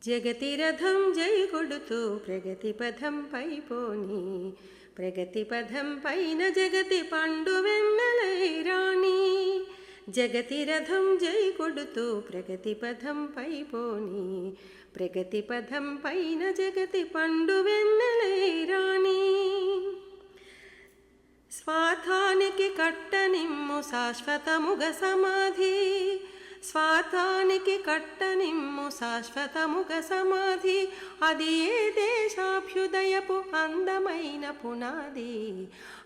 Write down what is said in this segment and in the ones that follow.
జగతి రథం జై కొడుతూ ప్రగతి పథం పైపోని ప్రగతి పథం పైన జగతి పండు వెన్నెలై రాణి జగతి రథం జై కొడుతూ ప్రగతి పథం పైపోని ప్రగతి పథం పైన జగతి పండు వెన్నెలై రాణి స్వార్థానికి కట్టనిమ్ము శాశ్వతముగ సమాధి స్వార్థానికి కట్టనిమ్ము శాశ్వతముగ సమాధి అది ఏ దేశాభ్యుదయపు అందమైన పునాది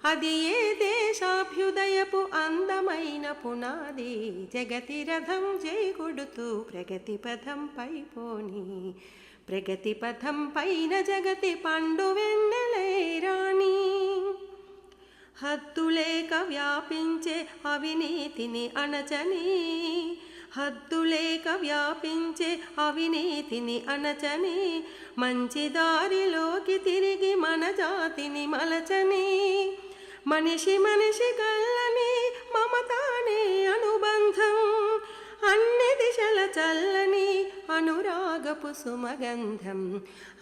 అది ఏ దేశాభ్యుదయపు అందమైన పునాది జగతి రథం జై కొడుతూ ప్రగతి పథం పైపోని ప్రగతి పథం పైన జగతి పండు వెన్నెలై రాణి హద్దులేక వ్యాపించే అవినీతిని అణచని హద్దులేక వ్యాపించే అవినీతిని అణచని మంచి దారిలోకి తిరిగి మన జాతిని మలచని మనిషి మనిషి కల్లని మమతానే అనుబంధం అన్ని దిశల చల్లని అనురాగపు సుమగంధం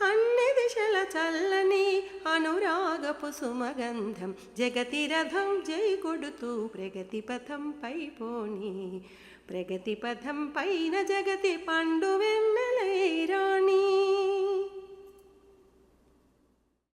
అన్ని దిశల చల్లని అనురాగపు సుమగంధం జగతి రథం జై కొడుతూ ప్రగతి పథం పైపోని ప్రగతి పథం పైన జగతి పండు వెన్నెలై రాణి